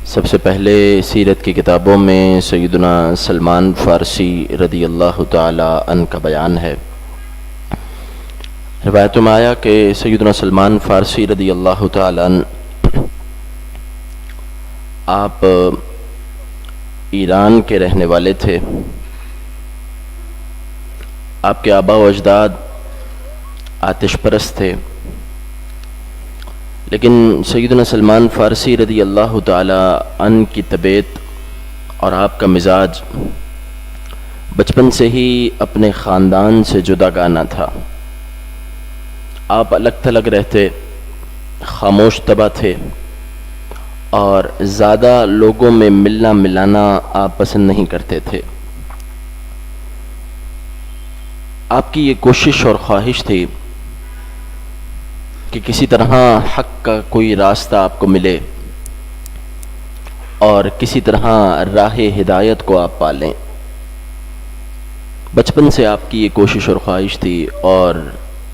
سب سے پہلے سیرت کی کتابوں میں سیدنا سلمان فارسی رضی اللہ تعالی عنہ کا بیان ہے۔ روایتوں میں آیا کہ سیدنا سلمان فارسی رضی اللہ تعالی عنہ آپ ایران کے رہنے والے تھے۔ آپ کے آبا و اجداد آتش پرست تھے، لیکن سیدنا سلمان فارسی رضی اللہ تعالی عنہ کی طبیعت اور آپ کا مزاج بچپن سے ہی اپنے خاندان سے جداگانہ تھا۔ آپ الگ تھلگ رہتے، خاموش طبع تھے اور زیادہ لوگوں میں ملنا ملانا آپ پسند نہیں کرتے تھے۔ آپ کی یہ کوشش اور خواہش تھی کہ کسی طرح حق کا کوئی راستہ آپ کو ملے اور کسی طرح راہ ہدایت کو آپ پالیں۔ بچپن سے آپ کی یہ کوشش اور خواہش تھی، اور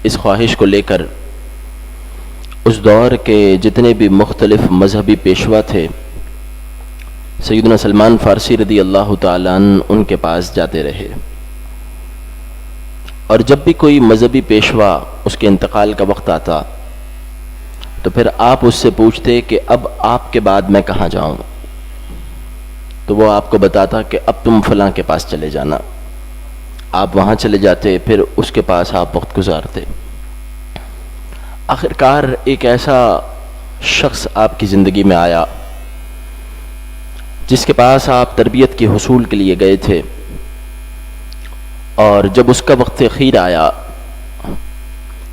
اس خواہش کو لے کر اس دور کے جتنے بھی مختلف مذہبی پیشوا تھے، سیدنا سلمان فارسی رضی اللہ تعالیٰ عنہ ان کے پاس جاتے رہے، اور جب بھی کوئی مذہبی پیشوا اس کے انتقال کا وقت آتا تو پھر آپ اس سے پوچھتے کہ اب آپ کے بعد میں کہاں جاؤں، تو وہ آپ کو بتاتا کہ اب تم فلاں کے پاس چلے جانا۔ آپ وہاں چلے جاتے، پھر اس کے پاس آپ وقت گزارتے۔ آخرکار ایک ایسا شخص آپ کی زندگی میں آیا جس کے پاس آپ تربیت کے حصول کے لیے گئے تھے، اور جب اس کا وقت اخیر آیا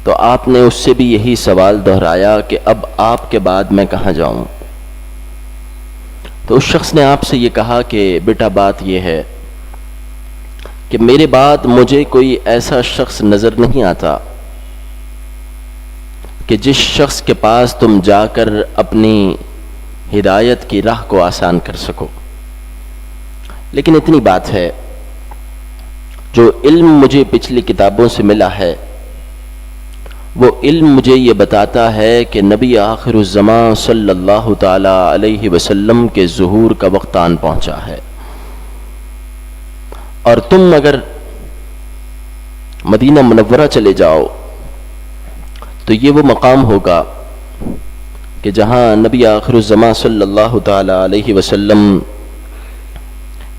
تو آپ نے اس سے بھی یہی سوال دہرایا کہ اب آپ کے بعد میں کہاں جاؤں۔ تو اس شخص نے آپ سے یہ کہا کہ بیٹا، بات یہ ہے کہ میرے بعد مجھے کوئی ایسا شخص نظر نہیں آتا کہ جس شخص کے پاس تم جا کر اپنی ہدایت کی راہ کو آسان کر سکو، لیکن اتنی بات ہے، جو علم مجھے پچھلی کتابوں سے ملا ہے وہ علم مجھے یہ بتاتا ہے کہ نبی آخر الزمان صلی اللہ تعالی علیہ وسلم کے ظہور کا وقت آن پہنچا ہے، اور تم اگر مدینہ منورہ چلے جاؤ تو یہ وہ مقام ہوگا کہ جہاں نبی آخر الزمان صلی اللہ تعالی علیہ وسلم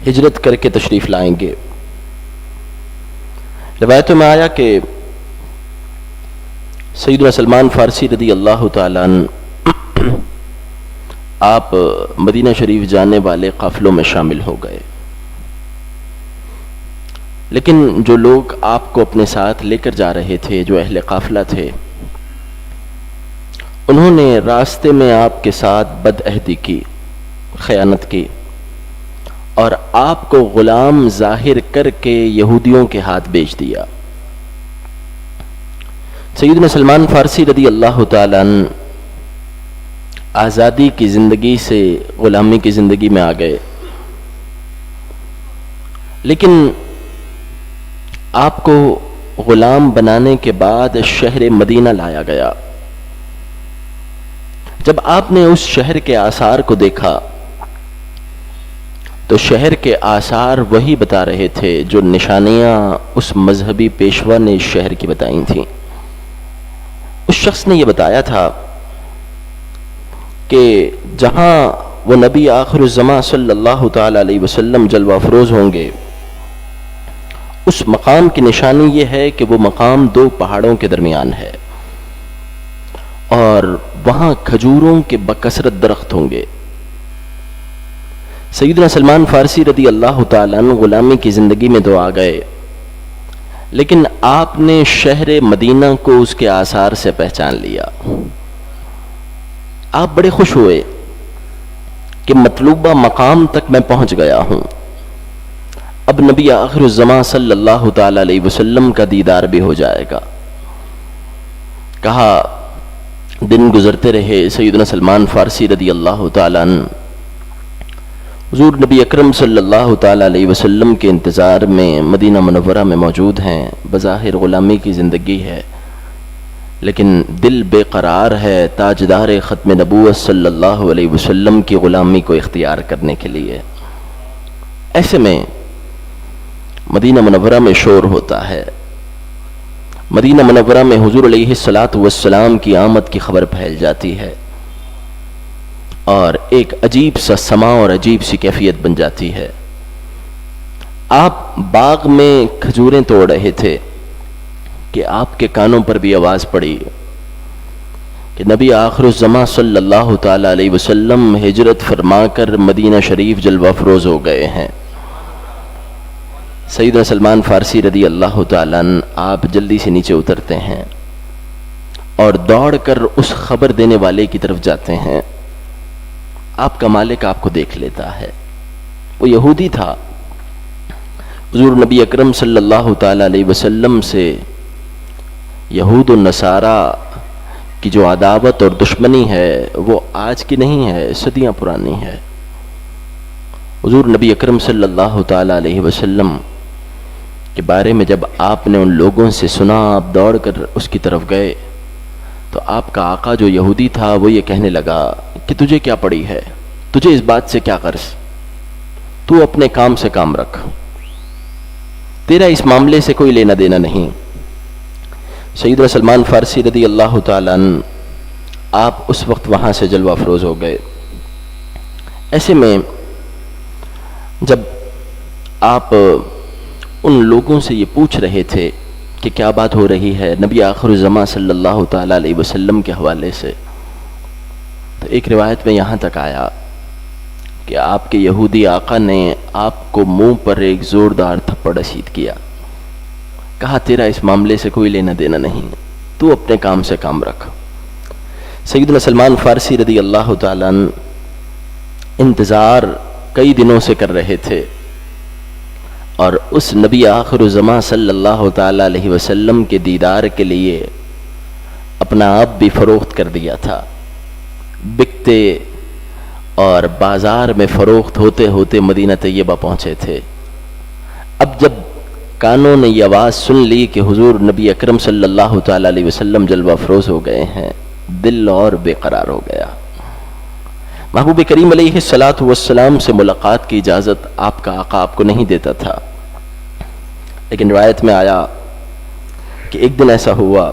ہجرت کر کے تشریف لائیں گے۔ روایتوں میں آیا کہ سیدنا سلمان فارسی رضی اللہ تعالیٰ عنہ آپ مدینہ شریف جانے والے قافلوں میں شامل ہو گئے، لیکن جو لوگ آپ کو اپنے ساتھ لے کر جا رہے تھے، جو اہل قافلہ تھے، انہوں نے راستے میں آپ کے ساتھ بدعہدی کی، خیانت کی، اور آپ کو غلام ظاہر کر کے یہودیوں کے ہاتھ بیچ دیا۔ سیدنا سلمان فارسی رضی اللہ تعالیٰ عنہ آزادی کی زندگی سے غلامی کی زندگی میں آ گئے، لیکن آپ کو غلام بنانے کے بعد شہر مدینہ لایا گیا۔ جب آپ نے اس شہر کے آثار کو دیکھا تو شہر کے آثار وہی بتا رہے تھے جو نشانیاں اس مذہبی پیشوا نے اس شہر کی بتائی تھیں۔ اس شخص نے یہ بتایا تھا کہ جہاں وہ نبی آخر الزمان صلی اللہ تعالی علیہ وسلم جلوہ افروز ہوں گے، اس مقام کی نشانی یہ ہے کہ وہ مقام دو پہاڑوں کے درمیان ہے، اور وہاں کھجوروں کے بکثرت درخت ہوں گے۔ سیدنا سلمان فارسی رضی اللہ تعالیٰ عنہ غلامی کی زندگی میں تو آ گئے، لیکن آپ نے شہر مدینہ کو اس کے آثار سے پہچان لیا۔ آپ بڑے خوش ہوئے کہ مطلوبہ مقام تک میں پہنچ گیا ہوں، اب نبی آخر الزمان صلی اللہ تعالی علیہ وسلم کا دیدار بھی ہو جائے گا۔ کہا، دن گزرتے رہے، سیدنا سلمان فارسی رضی اللہ تعالیٰ عنہ حضور نبی اکرم صلی اللہ تعالی علیہ وسلم کے انتظار میں مدینہ منورہ میں موجود ہیں۔ بظاہر غلامی کی زندگی ہے، لیکن دل بے قرار ہے تاجدار ختم نبوت صلی اللہ علیہ وسلم کی غلامی کو اختیار کرنے کے لیے۔ ایسے میں مدینہ منورہ میں شور ہوتا ہے، مدینہ منورہ میں حضور علیہ الصلاۃ والسلام کی آمد کی خبر پھیل جاتی ہے، اور ایک عجیب سا سما اور عجیب سی کیفیت بن جاتی ہے۔ آپ باغ میں کھجوریں توڑ رہے تھے کہ آپ کے کانوں پر بھی آواز پڑی کہ نبی آخر الزماں صلی اللہ تعالی علیہ وسلم ہجرت فرما کر مدینہ شریف جلوہ افروز ہو گئے ہیں۔ سیدنا سلمان فارسی رضی اللہ تعالیٰ عنہ آپ جلدی سے نیچے اترتے ہیں اور دوڑ کر اس خبر دینے والے کی طرف جاتے ہیں۔ آپ کا مالک آپ کو دیکھ لیتا ہے، وہ یہودی تھا، حضور نبی اکرم صلی اللہ تعالیٰ علیہ وسلم سے یہود و نصارہ کی جو عداوت اور دشمنی ہے وہ آج کی نہیں ہے، صدیاں پرانی ہے۔ حضور نبی اکرم صلی اللہ تعالیٰ علیہ وسلم کے بارے میں جب آپ نے ان لوگوں سے سنا، آپ دوڑ کر اس کی طرف گئے تو آپ کا آقا جو یہودی تھا وہ یہ کہنے لگا کہ تجھے کیا پڑی ہے، تجھے اس بات سے کیا غرض، تو اپنے کام سے کام رکھ، تیرا اس معاملے سے کوئی لینا دینا نہیں۔ سیدنا سلمان فارسی رضی اللہ تعالیٰ عنہ آپ اس وقت وہاں سے جلوہ افروز ہو گئے۔ ایسے میں جب آپ ان لوگوں سے یہ پوچھ رہے تھے کہ کیا بات ہو رہی ہے نبی آخر الزماں صلی اللہ تعالیٰ علیہ وسلم کے حوالے سے، تو ایک روایت میں یہاں تک آیا کہ آپ کے یہودی آقا نے آپ کو منہ پر ایک زوردار تھپڑ رسید کیا، کہا تیرا اس معاملے سے کوئی لینا دینا نہیں، تو اپنے کام سے کام رکھ۔ سیدنا سلمان فارسی رضی اللہ تعالیٰ عنہ انتظار کئی دنوں سے کر رہے تھے، اور اس نبی آخر الزماں صلی اللہ تعالیٰ علیہ وسلم کے دیدار کے لیے اپنا آپ بھی فروخت کر دیا تھا، بکتے اور بازار میں فروخت ہوتے ہوتے مدینہ طیبہ پہنچے تھے۔ اب جب کانوں نے یہ آواز سن لی کہ حضور نبی اکرم صلی اللہ تعالیٰ علیہ وسلم جلوہ افروز ہو گئے ہیں، دل اور بے قرار ہو گیا۔ محبوب کریم علیہ الصلاۃ والسلام سے ملاقات کی اجازت آپ کا آقا آپ کو نہیں دیتا تھا، لیکن روایت میں آیا کہ ایک دن ایسا ہوا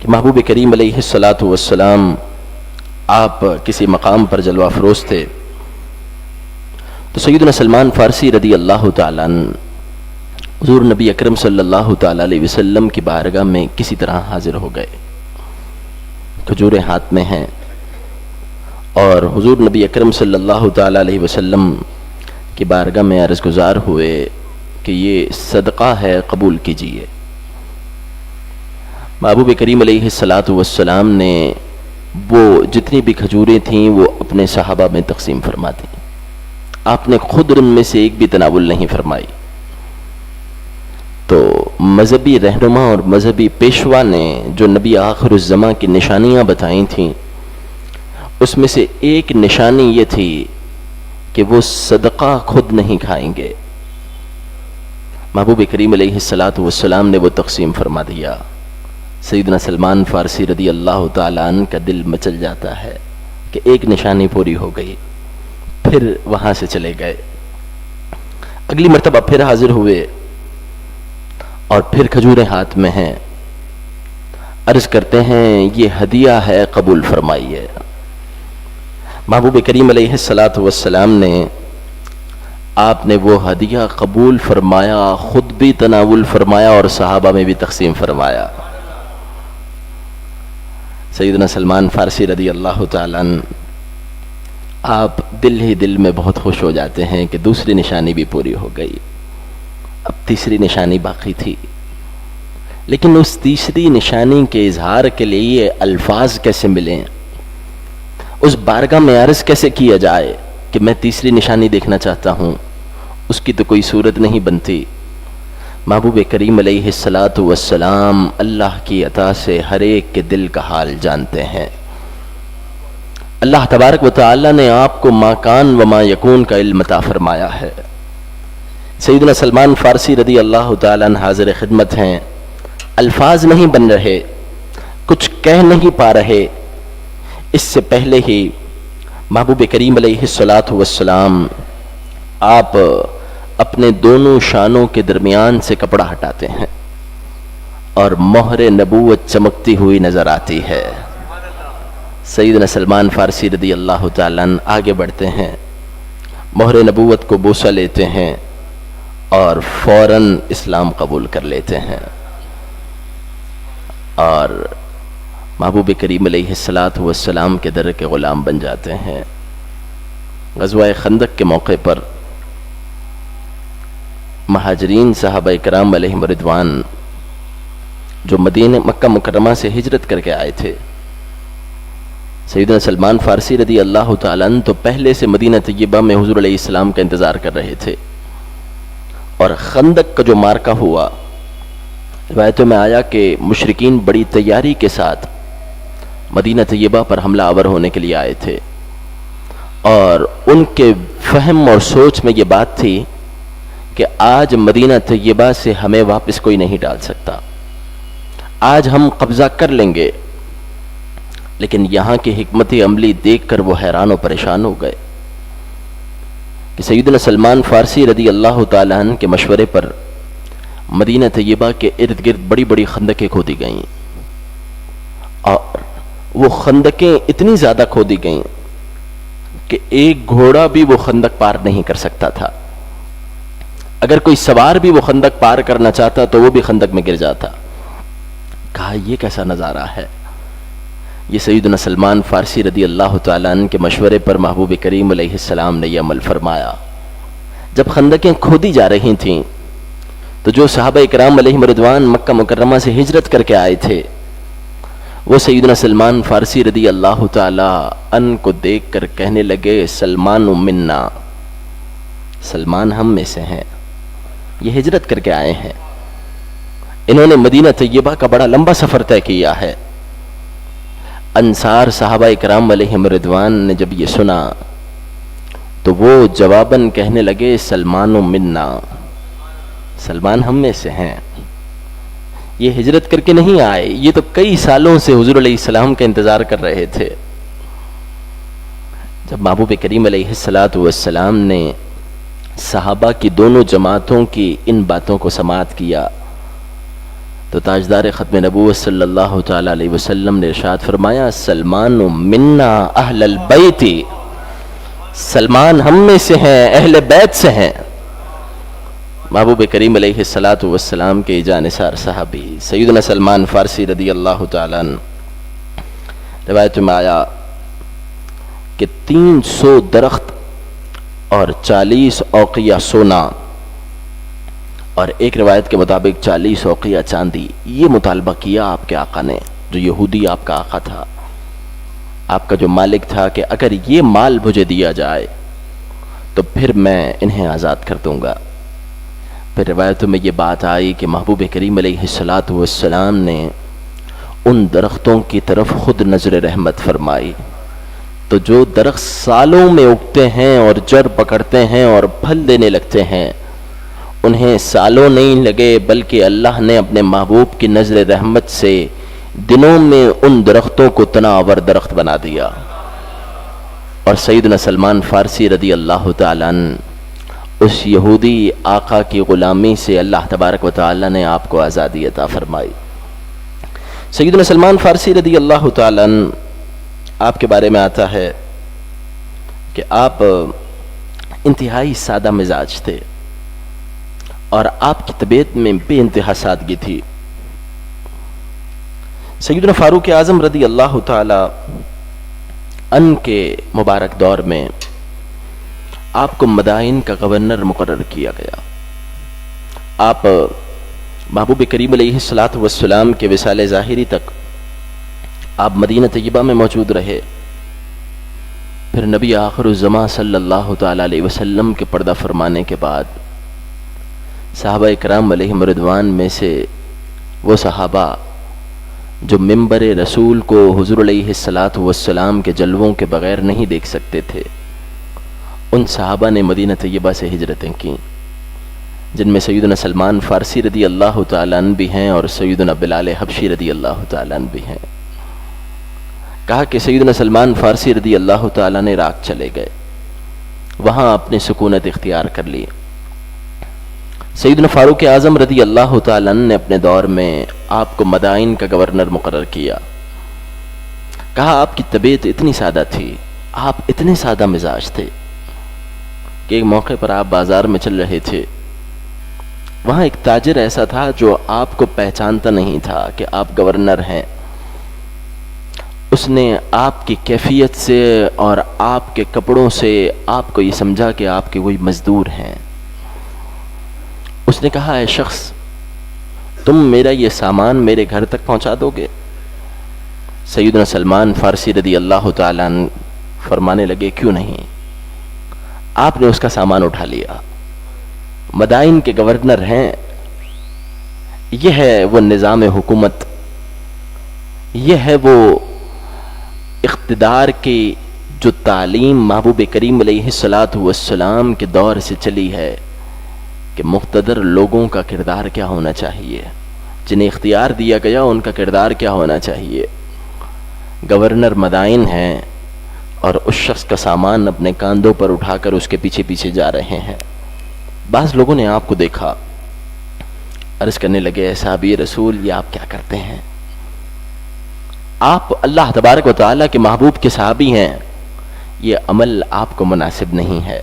کہ محبوب کریم علیہ الصلاۃ والسلام آپ کسی مقام پر جلوہ افروز تھے، تو سیدنا سلمان فارسی رضی اللہ تعالیٰ عنہ حضور نبی اکرم صلی اللہ تعالیٰ علیہ وسلم کی بارگاہ میں کسی طرح حاضر ہو گئے، کھجوریں ہاتھ میں ہیں، اور حضور نبی اکرم صلی اللہ تعالیٰ علیہ وسلم کی بارگاہ میں عرض گزار ہوئے کہ یہ صدقہ ہے، قبول کیجئے۔ محبوب کریم علیہ الصلاۃ والسلام نے وہ جتنی بھی کھجوریں تھیں وہ اپنے صحابہ میں تقسیم فرما دیں، آپ نے خود ان میں سے ایک بھی تناول نہیں فرمائی۔ تو مذہبی رہنما اور مذہبی پیشوا نے جو نبی آخر الزماں کی نشانیاں بتائیں تھیں، اس میں سے ایک نشانی یہ تھی کہ وہ صدقہ خود نہیں کھائیں گے۔ محبوب کریم علیہ الصلاۃ والسلام نے وہ تقسیم فرما دیا۔ سیدنا سلمان فارسی رضی اللہ تعالیٰ عنہ کا دل مچل جاتا ہے کہ ایک نشانی پوری ہو گئی، پھر وہاں سے چلے گئے۔ اگلی مرتبہ پھر حاضر ہوئے اور پھر کھجوریں ہاتھ میں ہیں، عرض کرتے ہیں یہ ہدیہ ہے، قبول فرمائیے۔ محبوب کریم علیہ الصلاۃ والسلام نے آپ نے وہ ہدیہ قبول فرمایا، خود بھی تناول فرمایا اور صحابہ میں بھی تقسیم فرمایا۔ سیدنا سلمان فارسی رضی اللہ تعالیٰ عنہ آپ دل ہی دل میں بہت خوش ہو جاتے ہیں کہ دوسری نشانی بھی پوری ہو گئی، اب تیسری نشانی باقی تھی، لیکن اس تیسری نشانی کے اظہار کے لیے الفاظ کیسے ملیں، اس بارگاہ میں عرض کیسے کیا جائے کہ میں تیسری نشانی دیکھنا چاہتا ہوں، اس کی تو کوئی صورت نہیں بنتی۔ محبوب کریم علیہ الصلاۃ والسلام اللہ کی عطا سے ہر ایک کے دل کا حال جانتے ہیں۔ اللہ تبارک و تعالی نے آپ کو ما کان و ما یکون کا علم عطا فرمایا ہے۔ سیدنا سلمان فارسی رضی اللہ تعالیٰ عنہ حاضر خدمت ہیں، الفاظ نہیں بن رہے، کچھ کہہ نہیں پا رہے، اس سے پہلے ہی محبوب کریم علیہ الصلاۃ والسلام آپ اپنے دونوں شانوں کے درمیان سے کپڑا ہٹاتے ہیں اور مہر نبوت چمکتی ہوئی نظر آتی ہے۔ سیدنا سلمان فارسی رضی اللہ تعالیٰ عنہ آگے بڑھتے ہیں، مہر نبوت کو بوسہ لیتے ہیں اور فوراً اسلام قبول کر لیتے ہیں اور محبوب کریم علیہ الصلاۃ والسلام کے در کے غلام بن جاتے ہیں۔ غزوہ خندق کے موقع پر مہاجرین صحابہ کرام علیہم رضوان جو مکہ مکرمہ سے ہجرت کر کے آئے تھے، سیدنا سلمان فارسی رضی اللہ تعالیٰ عنہ تو پہلے سے مدینہ طیبہ میں حضور علیہ السلام کا انتظار کر رہے تھے، اور خندق کا جو مارکہ ہوا، روایتوں میں آیا کہ مشرکین بڑی تیاری کے ساتھ مدینہ طیبہ پر حملہ آور ہونے کے لیے آئے تھے، اور ان کے فہم اور سوچ میں یہ بات تھی کہ آج مدینہ طیبہ سے ہمیں واپس کوئی نہیں ڈال سکتا، آج ہم قبضہ کر لیں گے۔ لیکن یہاں کی حکمت عملی دیکھ کر وہ حیران و پریشان ہو گئے کہ سیدنا سلمان فارسی رضی اللہ تعالیٰ عنہ کے مشورے پر مدینہ طیبہ کے ارد گرد بڑی بڑی خندقیں کھودی گئیں، اور وہ خندقیں اتنی زیادہ کھودی گئیں کہ ایک گھوڑا بھی وہ خندق پار نہیں کر سکتا تھا، اگر کوئی سوار بھی وہ خندق پار کرنا چاہتا تو وہ بھی خندق میں گر جاتا۔ کہا یہ کیسا نظارہ ہے؟ یہ سیدنا سلمان فارسی رضی اللہ تعالیٰ عنہ کے مشورے پر محبوب کریم علیہ السلام نے یہ عمل فرمایا۔ جب خندقیں کھودی جا رہی تھیں تو جو صحابہ کرام علیہم رضوان مکہ مکرمہ سے ہجرت کر کے آئے تھے، وہ سیدنا سلمان فارسی رضی اللہ تعالیٰ عنہ کو دیکھ کر کہنے لگے، سلمان منا، سلمان ہم میں سے ہیں، یہ ہجرت کر کے آئے ہیں، انہوں نے مدینہ طیبہ کا بڑا لمبا سفر طے کیا ہے۔ انصار صحابہ کرام علیہم رضوان نے جب یہ سنا تو وہ جواباً کہنے لگے، سلمان منا، سلمان ہم میں سے ہیں، یہ ہجرت کر کے نہیں آئے، یہ تو کئی سالوں سے حضور علیہ السلام کا انتظار کر رہے تھے۔ جب محبوب کریم علیہ السلام نے صحابہ کی دونوں جماعتوں کی ان باتوں کو سماعت کیا تو تاجدار ختم نبوت صلی اللہ تعالیٰ علیہ وسلم نے ارشاد فرمایا، سلمان منا اہل البیت، سلمان ہم میں سے ہیں، اہل بیت سے ہیں۔ محبوب کریم علیہ السلام کے جانثار صحابی سیدنا سلمان فارسی رضی اللہ تعالیٰ عنہ، روایت میں آیا کہ 300 درخت اور 40 اوقیہ سونا، اور ایک روایت کے مطابق 40 اوقیہ چاندی، یہ مطالبہ کیا آپ کے آقا نے، جو یہودی آپ کا آقا تھا، آپ کا جو مالک تھا، کہ اگر یہ مال مجھے دیا جائے تو پھر میں انہیں آزاد کر دوں گا۔ پھر روایتوں میں یہ بات آئی کہ محبوب کریم علیہ السلام نے ان درختوں کی طرف خود نظر رحمت فرمائی، تو جو درخت سالوں میں اگتے ہیں اور جڑ پکڑتے ہیں اور پھل دینے لگتے ہیں، انہیں سالوں نہیں لگے بلکہ اللہ نے اپنے محبوب کی نظر رحمت سے دنوں میں ان درختوں کو تناور درخت بنا دیا، اور سیدنا سلمان فارسی رضی اللہ تعالیٰ عنہ اس یہودی آقا کی غلامی سے اللہ تبارک و تعالیٰ نے آپ کو آزادی عطا فرمائی۔ سیدنا سلمان فارسی رضی اللہ تعالیٰ عنہ، آپ کے بارے میں آتا ہے کہ آپ انتہائی سادہ مزاج تھے اور آپ کی طبیعت میں بے انتہا سادگی تھی۔ سیدنا فاروق اعظم رضی اللہ تعالی عنہ کے مبارک دور میں آپ کو مدائن کا گورنر مقرر کیا گیا۔ آپ محبوب کریم علیہ السلام کے وصال ظاہری تک آپ مدینہ طیبہ میں موجود رہے، پھر نبی آخر الزماں صلی اللہ تعالی علیہ وسلم کے پردہ فرمانے کے بعد صحابہ کرام علیہم رضوان میں سے وہ صحابہ جو ممبر رسول کو حضور علیہ السلام کے جلووں کے بغیر نہیں دیکھ سکتے تھے، ان صحابہ نے مدینہ طیبہ سے ہجرتیں کیں، جن میں سیدنا سلمان فارسی رضی اللہ تعالیٰ عنہ بھی ہیں اور سیدنا بلال حبشی رضی اللہ تعالیٰ عنہ بھی ہیں۔ کہا کہ سیدنا سلمان فارسی رضی اللہ تعالیٰ نے عراق چلے گئے، وہاں اپنی سکونت اختیار کر لی۔ سیدنا فاروق اعظم رضی اللہ تعالیٰ نے اپنے دور میں آپ کو مدائن کا گورنر مقرر کیا۔ کہا آپ کی طبیعت اتنی سادہ تھی، آپ اتنے سادہ مزاج تھے کہ ایک موقع پر آپ بازار میں چل رہے تھے، وہاں ایک تاجر ایسا تھا جو آپ کو پہچانتا نہیں تھا کہ آپ گورنر ہیں۔ اس نے آپ کی کیفیت سے اور آپ کے کپڑوں سے آپ کو یہ سمجھا کہ آپ کے کوئی مزدور ہیں۔ اس نے کہا اے شخص، تم میرا یہ سامان میرے گھر تک پہنچا دو گے؟ سیدنا سلمان فارسی رضی اللہ تعالیٰ عنہ فرمانے لگے کیوں نہیں۔ آپ نے اس کا سامان اٹھا لیا، مدائن کے گورنر ہیں، یہ ہے وہ نظام حکومت، یہ ہے وہ اقتدار کی جو تعلیم محبوب کریم علیہ الصلاۃ والسلام کے دور سے چلی ہے کہ مقتدر لوگوں کا کردار کیا ہونا چاہیے، جنہیں اختیار دیا گیا ان کا کردار کیا ہونا چاہیے۔ گورنر مدائن ہیں اور اس شخص کا سامان اپنے کاندھوں پر اٹھا کر اس کے پیچھے پیچھے جا رہے ہیں۔ بعض لوگوں نے آپ کو دیکھا، عرض کرنے لگے اے صحابی رسول، یہ آپ کیا کرتے ہیں؟ آپ اللہ تبارک و تعالیٰ کے محبوب کے صحابی ہیں، یہ عمل آپ کو مناسب نہیں ہے۔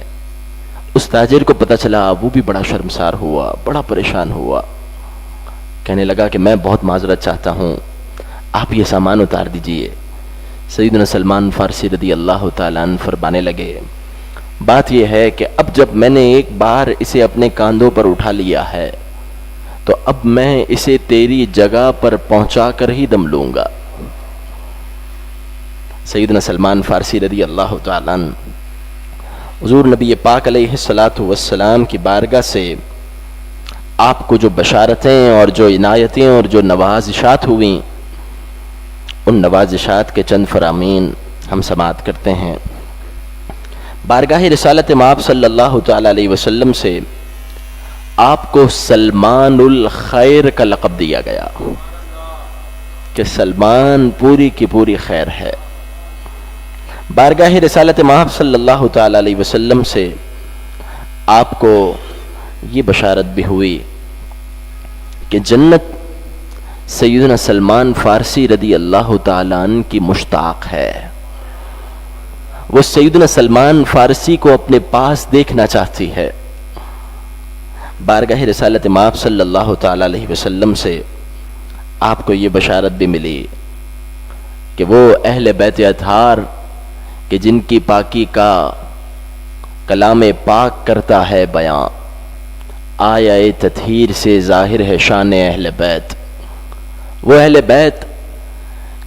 اس تاجر کو پتہ چلا، وہ بھی بڑا شرمسار ہوا، بڑا پریشان ہوا، کہنے لگا کہ میں بہت معذرت چاہتا ہوں، آپ یہ سامان اتار دیجئے۔ سیدنا سلمان فارسی رضی اللہ تعالیٰ عنہ فرمانے لگے بات یہ ہے کہ اب جب میں نے ایک بار اسے اپنے کاندھوں پر اٹھا لیا ہے تو اب میں اسے تیری جگہ پر پہنچا کر ہی دم لوں گا۔ سیدنا سلمان فارسی رضی اللہ تعالیٰ عنہ حضور نبی پاک علیہ الصلاۃ والسلام کی بارگاہ سے آپ کو جو بشارتیں اور جو عنایتیں اور جو نوازشات ہوئیں، ان نوازشات کے چند فرامین ہم سماعت کرتے ہیں۔ بارگاہ رسالت مآب صلی اللہ تعالی علیہ وسلم سے آپ کو سلمان الخیر کا لقب دیا گیا کہ سلمان پوری کی پوری خیر ہے۔ بارگاہ رسالت مآب صلی اللہ تعالی علیہ وسلم سے آپ کو یہ بشارت بھی ہوئی کہ جنت سیدنا سلمان فارسی رضی اللہ تعالیٰ عنہ کی مشتاق ہے، وہ سیدنا سلمان فارسی کو اپنے پاس دیکھنا چاہتی ہے۔ بارگاہ رسالت مآب صلی اللہ تعالی علیہ وسلم سے آپ کو یہ بشارت بھی ملی کہ وہ اہل بیت اطہار کہ جن کی پاکی کا کلام پاک کرتا ہے بیاں، آیا تطہیر سے ظاہر ہے شان اہل بیت، وہ اہل بیت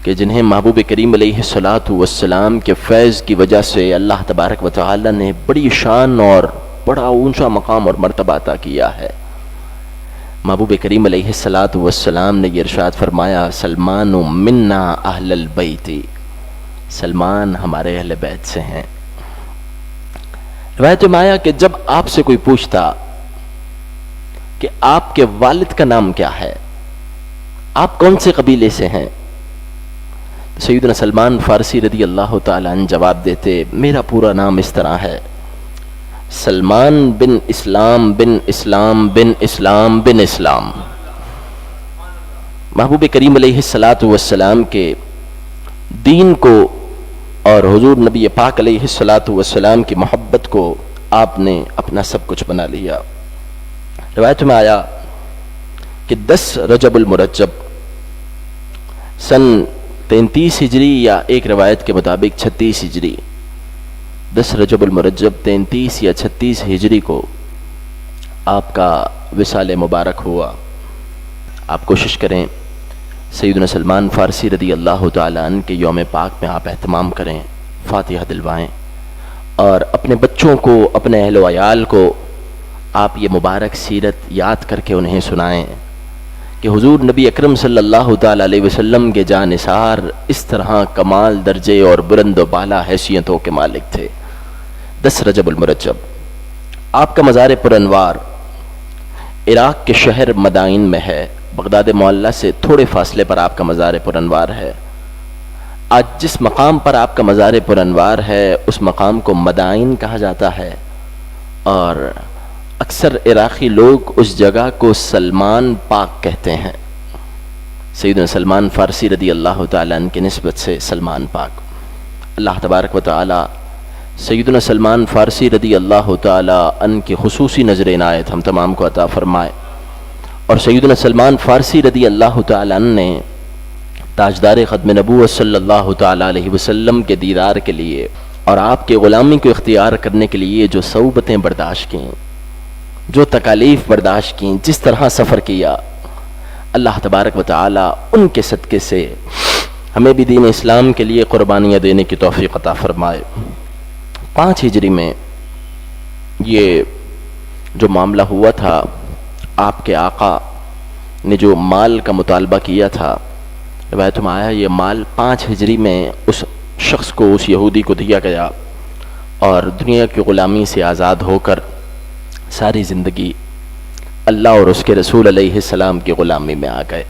کہ جنہیں محبوب کریم علیہ الصلاۃ والسلام کے فیض کی وجہ سے اللہ تبارک و تعالی نے بڑی شان اور بڑا اونچا مقام اور مرتبہ عطا کیا ہے۔ محبوب کریم علیہ الصلاۃ والسلام نے یہ ارشاد فرمایا سلمان منا اہل البیت، سلمان ہمارے اہل بیت سے ہیں۔ روایت میں آیا کہ جب آپ سے کوئی پوچھتا کہ آپ کے والد کا نام کیا ہے، آپ کون سے قبیلے سے ہیں، سیدنا سلمان فارسی رضی اللہ تعالیٰ عنہ جواب دیتے میرا پورا نام اس طرح ہے، سلمان بن اسلام بن اسلام بن اسلام بن اسلام۔ محبوب کریم علیہ الصلاۃ والسلام کے دین کو اور حضور نبی پاک علیہ الصلاۃ والسلام کی محبت کو آپ نے اپنا سب کچھ بنا لیا۔ روایت میں آیا کہ 10 رجب المرجب سن 33 ہجری یا ایک روایت کے مطابق 36 ہجری، 10 رجب المرجب 33 یا 36 ہجری کو آپ کا وصال مبارک ہوا۔ آپ کوشش کریں سیدنا سلمان فارسی رضی اللہ تعالیٰ عنہ کے یوم پاک میں آپ اہتمام کریں، فاتحہ دلوائیں اور اپنے بچوں کو، اپنے اہل و عیال کو آپ یہ مبارک سیرت یاد کر کے انہیں سنائیں کہ حضور نبی اکرم صلی اللہ تعالیٰ علیہ وسلم کے جانثار اس طرح کمال درجے اور بلند و بالا حیثیتوں کے مالک تھے۔ 10 رجب المرجب آپ کا مزار پر انوار عراق کے شہر مدائن میں ہے، بغداد معلیٰ سے تھوڑے فاصلے پر آپ کا مزار پر انوار ہے۔ آج جس مقام پر آپ کا مزار پر انوار ہے اس مقام کو مدائن کہا جاتا ہے، اور اکثر عراقی لوگ اس جگہ کو سلمان پاک کہتے ہیں، سیدنا سلمان فارسی رضی اللہ تعالیٰ عنہ کی نسبت سے سلمان پاک۔ اللہ تبارک و تعالیٰ سیدنا سلمان فارسی رضی اللہ تعالیٰ عنہ کی خصوصی نظر عنایت ہم تمام کو عطا فرمائے، اور سیدنا سلمان فارسی رضی اللہ تعالیٰ عنہ نے تاجدار ختم نبوت صلی اللہ تعالیٰ علیہ وسلم کے دیدار کے لیے اور آپ کے غلامی کو اختیار کرنے کے لیے جو صعوبتیں برداشت کیں، جو تکالیف برداشت کیں، جس طرح سفر کیا، اللہ تبارک و تعالیٰ ان کے صدقے سے ہمیں بھی دین اسلام کے لیے قربانیاں دینے کی توفیق عطا فرمائے۔ 5 ہجری میں یہ جو معاملہ ہوا تھا، آپ کے آقا نے جو مال کا مطالبہ کیا تھا، روایت میں آیا یہ مال 5 ہجری میں اس شخص کو، اس یہودی کو دیا گیا، اور دنیا کی غلامی سے آزاد ہو کر ساری زندگی اللہ اور اس کے رسول علیہ السلام کی غلامی میں آ گئے۔